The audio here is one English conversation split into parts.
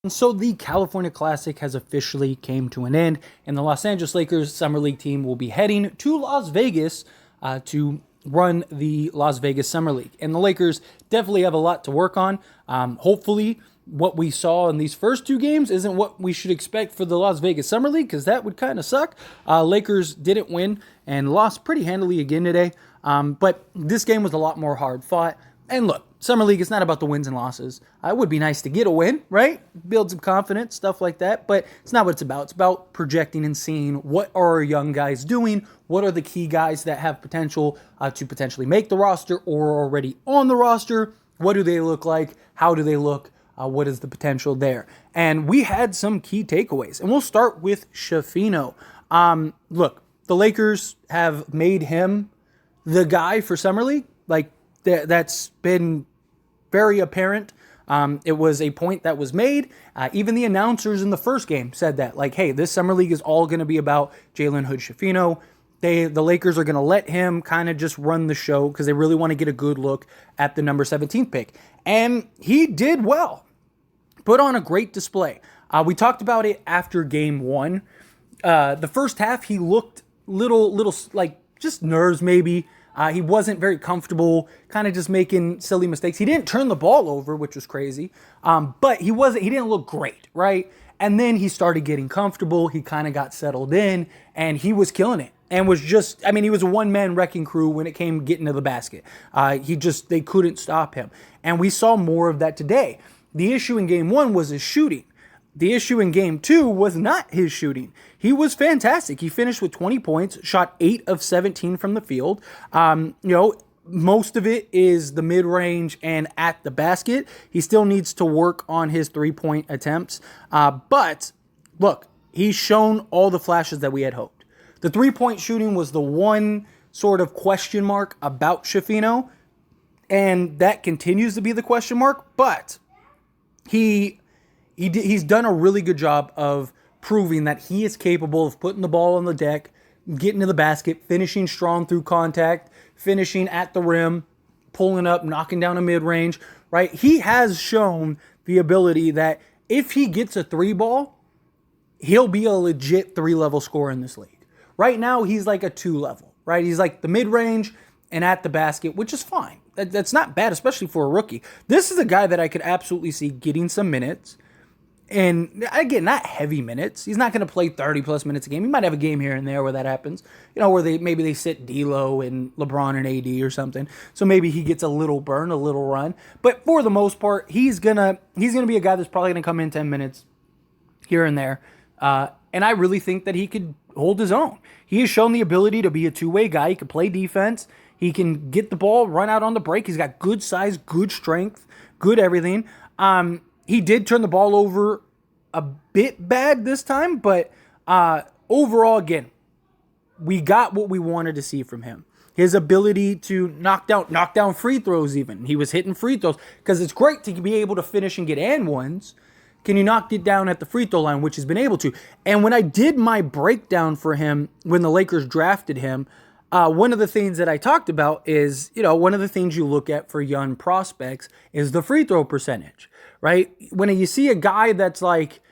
So the California Classic has officially came to an end, and the Los Angeles Lakers Summer League team will be heading to Las Vegas to run the Las Vegas Summer League. And the Lakers definitely have a lot to work on. Hopefully, what we saw in these first two games isn't what we should expect for the Las Vegas Summer League, because that would kind of suck. Lakers didn't win and lost pretty handily again today. But this game was a lot more hard fought. And look, Summer League is not about the wins and losses. It would be nice to get a win, right? Build some confidence, stuff like that. But it's not what it's about. It's about projecting and seeing what are our young guys doing. What are the key guys that have potential to potentially make the roster or are already on the roster? What do they look like? How do they look? What is the potential there? And we had some key takeaways. And we'll start with Schifino. Look, the Lakers have made him the guy for Summer League. Like, that's been very apparent. It was a point that was made. Even the announcers in the first game said that, like, hey, this Summer League is all going to be about Jalen Hood-Schifino. The Lakers are going to let him kind of just run the show because they really want to get a good look at the number 17 pick. And he did well. Put on a great display. We talked about it after game one. The first half, he looked little like just nerves maybe. He wasn't very comfortable, kind of just making silly mistakes. He didn't turn the ball over, which was crazy. But he didn't look great, right? And then he started getting comfortable. He kind of got settled in, and he was killing it. And he was a one-man wrecking crew when it came getting to the basket. They couldn't stop him. And we saw more of that today. The issue in game one was his shooting. The issue in game two was not his shooting. He was fantastic. He finished with 20 points, shot 8 of 17 from the field. Most of it is the mid-range and at the basket. He still needs to work on his three-point attempts. But look, he's shown all the flashes that we had hoped. The three-point shooting was the one sort of question mark about Schifino, and that continues to be the question mark, but he's done a really good job of proving that he is capable of putting the ball on the deck, getting to the basket, finishing strong through contact, finishing at the rim, pulling up, knocking down a mid-range, right? He has shown the ability that if he gets a three ball, he'll be a legit 3-level scorer in this league. Right now, he's like a 2-level, right? He's like the mid-range and at the basket, which is fine. That's not bad, especially for a rookie. This is a guy that I could absolutely see getting some minutes. And again, not heavy minutes. He's not going to play 30-plus minutes a game. He might have a game here and there where that happens. Where they sit D'Lo and LeBron and AD or something. So maybe he gets a little burn, a little run. But for the most part, he's gonna be a guy that's probably going to come in 10 minutes here and there. And I really think that he could hold his own. He has shown the ability to be a two-way guy. He can play defense. He can get the ball, run out on the break. He's got good size, good strength, good everything. He did turn the ball over a bit bad this time, but overall, again, we got what we wanted to see from him. His ability to knock down free throws even. He was hitting free throws because it's great to be able to finish and get and ones. Can you knock it down at the free throw line, which he's been able to? And when I did my breakdown for him when the Lakers drafted him, one of the things that I talked about is, one of the things you look at for young prospects is the free throw percentage, right? When you see a guy that's like,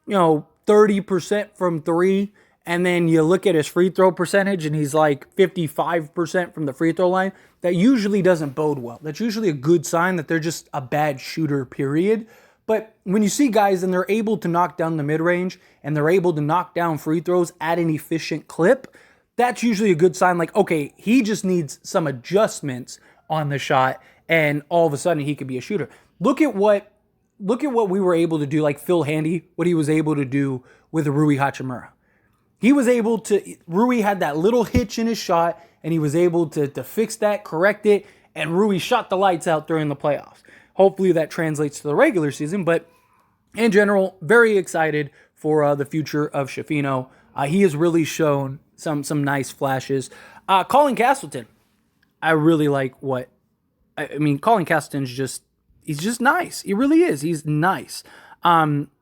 30% from three, and then you look at his free throw percentage and he's like 55% from the free throw line, that usually doesn't bode well. That's usually a good sign that they're just a bad shooter, period. But when you see guys and they're able to knock down the mid-range and they're able to knock down free throws at an efficient clip, that's usually a good sign. Like, okay, he just needs some adjustments on the shot, and all of a sudden he could be a shooter. Look at what we were able to do, like Phil Handy, what he was able to do with Rui Hachimura. Rui had that little hitch in his shot, and he was able to fix that, correct it, and Rui shot the lights out during the playoffs. Hopefully that translates to the regular season, but in general, very excited for the future of Schifino. He has really shown some nice flashes. Colin Castleton, I really like Colin Castleton's he's just nice. He really is. He's nice.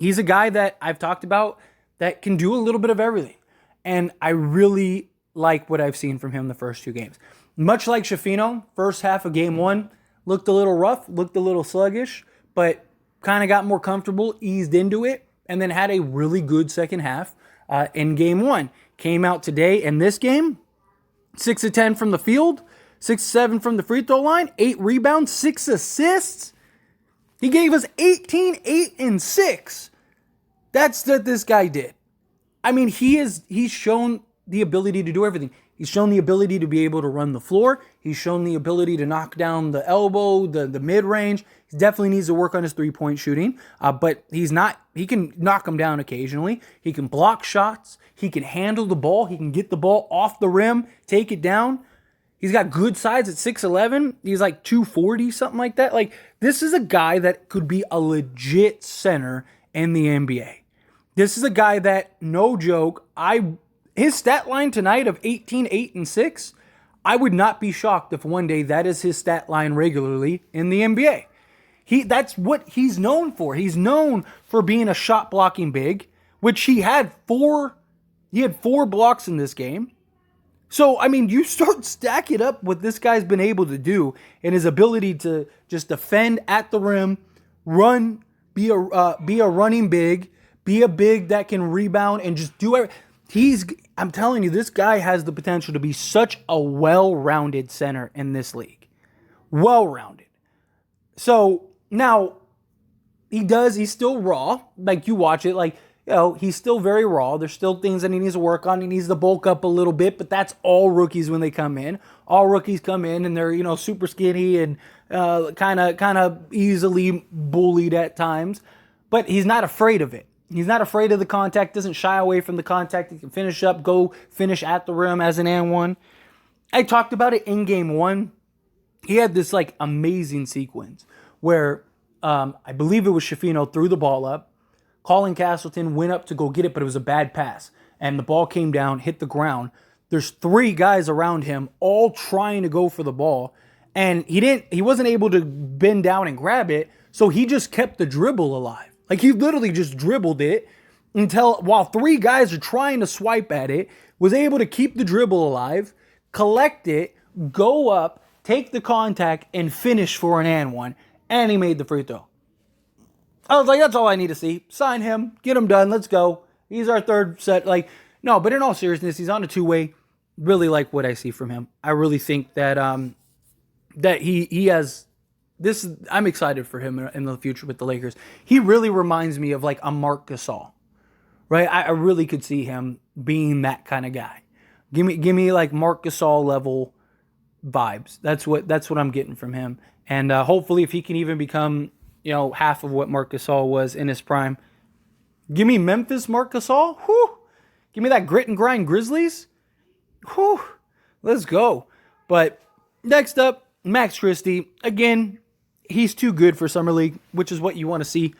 He's a guy that I've talked about that can do a little bit of everything. And I really like what I've seen from him the first two games. Much like Schifino, first half of game one, looked a little rough, looked a little sluggish, but kind of got more comfortable, eased into it, and then had a really good second half in game one. Came out today in this game, 6 of 10 from the field, 6 of 7 from the free throw line, 8 rebounds, 6 assists. He gave us 18, 8, and 6. That's what this guy did. I mean, he's shown the ability to do everything. He's shown the ability to be able to run the floor. He's shown the ability to knock down the elbow, the mid-range. He definitely needs to work on his three-point shooting, but he can knock them down occasionally. He can block shots. He can handle the ball. He can get the ball off the rim, take it down. He's got good size at 6'11". He's like 240, something like that. Like, this is a guy that could be a legit center in the NBA. This is a guy that, no joke, his stat line tonight of 18, 8, and 6, I would not be shocked if one day that is his stat line regularly in the NBA. That's what he's known for. He's known for being a shot blocking big, which he had 4 blocks in this game. So, I mean, you start stacking up what this guy's been able to do and his ability to just defend at the rim, run, be a running big, be a big that can rebound and just do everything. I'm telling you, this guy has the potential to be such a well-rounded center in this league. Well-rounded. So, now, he's still raw. Like, you watch it, like, he's still very raw. There's still things that he needs to work on. He needs to bulk up a little bit, but that's all rookies when they come in. All rookies come in and they're, super skinny and kind of easily bullied at times. But he's not afraid of it. He's not afraid of the contact, doesn't shy away from the contact. He can finish up, go finish at the rim as an and one. I talked about it in game one. He had this like amazing sequence where I believe it was Schifino threw the ball up. Colin Castleton went up to go get it, but it was a bad pass. And the ball came down, hit the ground. There's 3 guys around him all trying to go for the ball. And he wasn't able to bend down and grab it, so he just kept the dribble alive. Like, he literally just dribbled it while 3 guys are trying to swipe at it, was able to keep the dribble alive, collect it, go up, take the contact, and finish for an and one. And he made the free throw. I was like, that's all I need to see. Sign him, get him done, let's go. He's our third set. Like, no, but in all seriousness, he's on a 2-way. Really like what I see from him. I really think that that he has this. I'm excited for him in the future with the Lakers. He really reminds me of like a Marc Gasol, right? I really could see him being that kind of guy. Give me like Marc Gasol level vibes. That's what I'm getting from him. And hopefully, if he can even become half of what Marc Gasol was in his prime. Give me Memphis Marc Gasol. Whew. Give me that grit and grind Grizzlies. Whew. Let's go. But next up, Max Christy. Again, he's too good for Summer League, which is what you want to see.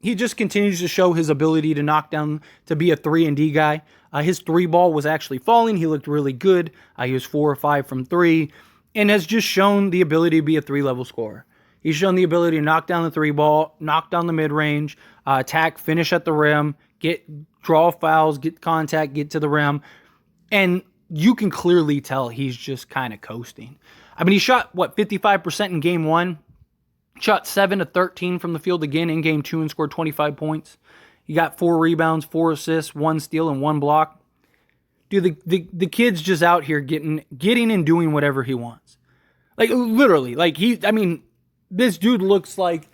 He just continues to show his ability to knock down, to be a 3-and-D guy. His 3 ball was actually falling. He looked really good. He was 4 or 5 from 3 and has just shown the ability to be a 3-level scorer. He's shown the ability to knock down the 3 ball, knock down the mid-range, attack, finish at the rim, draw fouls, get contact, get to the rim. And you can clearly tell he's just kind of coasting. I mean, he shot, 55% in game 1? Shot 7 of 13 from the field again in game 2 and scored 25 points. He got 4 rebounds, 4 assists, 1 steal, and 1 block. Dude, the kid's just out here getting and doing whatever he wants. Like, literally. Like, this dude looks like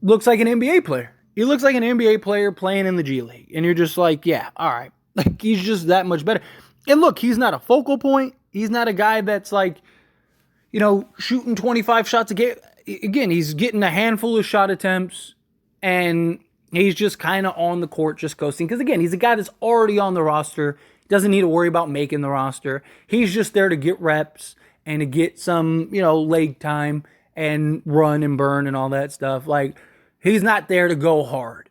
an NBA player. He looks like an NBA player playing in the G League. And you're just like, yeah, all right. Like, he's just that much better. And look, he's not a focal point. He's not a guy that's like, shooting 25 shots a game. Again, he's getting a handful of shot attempts. And he's just kind of on the court just coasting. Because, again, he's a guy that's already on the roster. Doesn't need to worry about making the roster. He's just there to get reps and to get some, leg time and run and burn and all that stuff. Like, he's not there to go hard.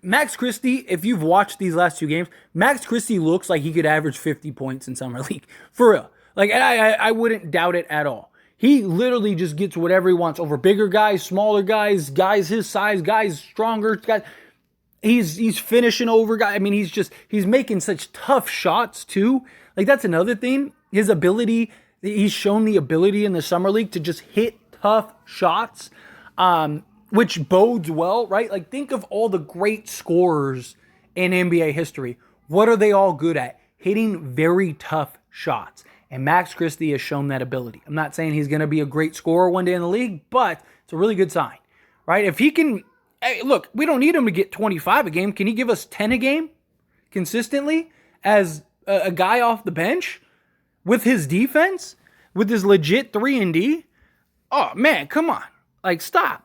Max Christy, if you've watched these last 2 games, Max Christy looks like he could average 50 points in Summer League. For real. Like, I wouldn't doubt it at all. He literally just gets whatever he wants over bigger guys, smaller guys his size, guys stronger, guys. He's finishing over guys. I mean, he's making such tough shots too. Like, that's another thing. His ability, he's shown the ability in the Summer League to just hit tough shots. which bodes well, right? Like, think of all the great scorers in NBA history. What are they all good at? Hitting very tough shots. And Max Christy has shown that ability. I'm not saying he's going to be a great scorer one day in the league, but it's a really good sign, right? If he can, hey, look, we don't need him to get 25 a game. Can he give us 10 a game consistently as a guy off the bench with his defense, with his legit 3-and-D? Oh, man, come on. Like, stop.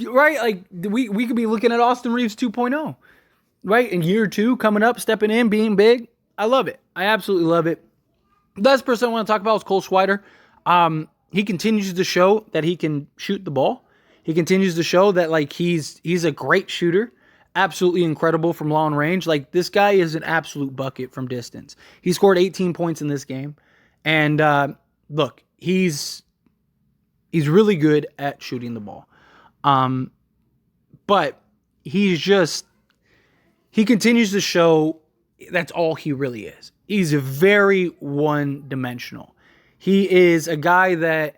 Right? Like, we could be looking at Austin Reeves 2.0, right? In year 2, coming up, stepping in, being big. I love it. I absolutely love it. The last person I want to talk about is Cole Swider. He continues to show that he can shoot the ball. He continues to show that, like, he's a great shooter. Absolutely incredible from long range. Like, this guy is an absolute bucket from distance. He scored 18 points in this game. And, look, he's really good at shooting the ball. But he continues to show that's all he really is. He's very one-dimensional. He is a guy that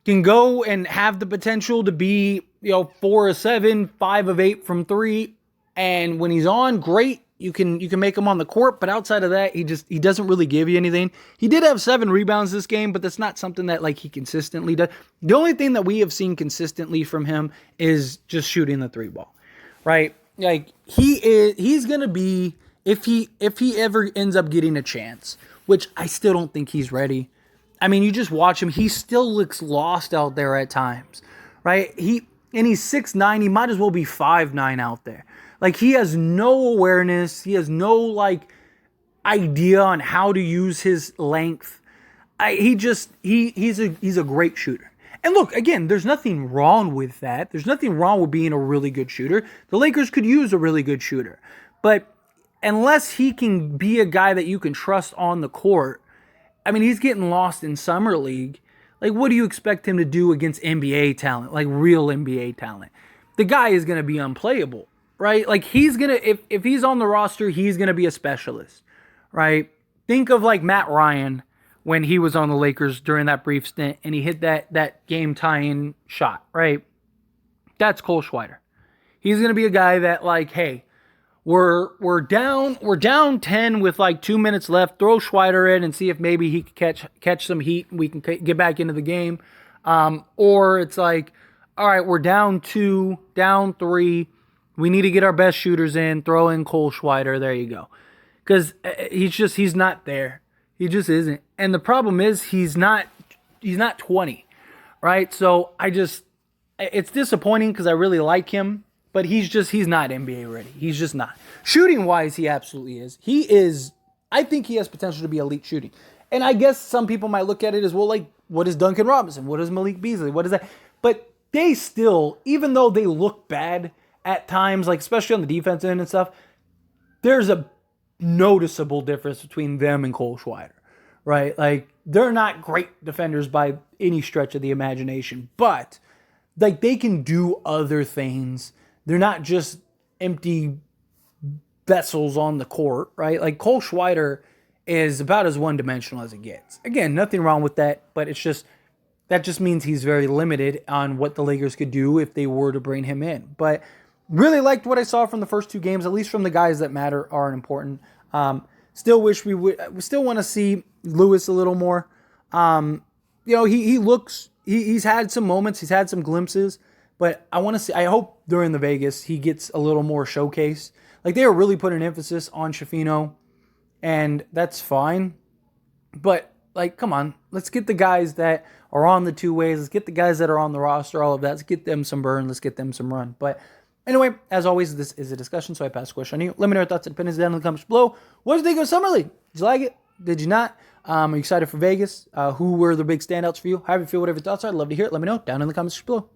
can go and have the potential to be, 4 of 7, 5 of 8 from 3. And when he's on, great. You can make him on the court, but outside of that, he doesn't really give you anything. He did have 7 rebounds this game, but that's not something that, like, he consistently does. The only thing that we have seen consistently from him is just shooting the 3 ball, right? Like, he's gonna be, if he ever ends up getting a chance, which I still don't think he's ready. I mean, you just watch him; he still looks lost out there at times, right? He's 6'9", he might as well be 5'9" out there. Like, he has no awareness. He has no, like, idea on how to use his length. He's a great shooter. And look, again, there's nothing wrong with that. There's nothing wrong with being a really good shooter. The Lakers could use a really good shooter. But unless he can be a guy that you can trust on the court, I mean, he's getting lost in Summer League. Like, what do you expect him to do against NBA talent, like real NBA talent? The guy is going to be unplayable. Right? Like, he's going to, if he's on the roster, he's going to be a specialist, right? Think of, like, Matt Ryan when he was on the Lakers during that brief stint and he hit that game-tying shot, right? That's Cole Swider. He's going to be a guy that, like, hey, we're down 10 with, like, 2 minutes left. Throw Swider in and see if maybe he can catch some heat and we can get back into the game. Or it's like, all right, we're down 2, down 3. We need to get our best shooters in. Throw in Cole Swider. There you go. Because he's not there. He just isn't. And the problem is he's not 20, right? So it's disappointing because I really like him, but he's not NBA ready. He's just not. Shooting wise, he absolutely is. I think he has potential to be elite shooting. And I guess some people might look at it as, well, like, what is Duncan Robinson? What is Malik Beasley? What is that? But they still, even though they look bad at times, like, especially on the defense end and stuff, there's a noticeable difference between them and Cole Swider, right? Like, they're not great defenders by any stretch of the imagination, but, like, they can do other things. They're not just empty vessels on the court, right? Like, Cole Swider is about as one-dimensional as it gets. Again, nothing wrong with that, but that just means he's very limited on what the Lakers could do if they were to bring him in. But really liked what I saw from the first 2 games, at least from the guys that matter are important. Still wish we still want to see Lewis a little more. He's had some moments, he's had some glimpses, but I hope during the Vegas he gets a little more showcase. Like, they are really putting emphasis on Schifino, and that's fine. But, like, come on, let's get the guys that are on the 2 ways. Let's get the guys that are on the roster, all of that. Let's get them some burn. Let's get them some run. But anyway, as always, this is a discussion, so I pass the question on you. Let me know your thoughts and opinions down in the comments below. What did you think of Summer League? Did you like it? Did you not? Are you excited for Vegas? Who were the big standouts for you? However you feel, whatever your thoughts are, I'd love to hear it. Let me know down in the comments below.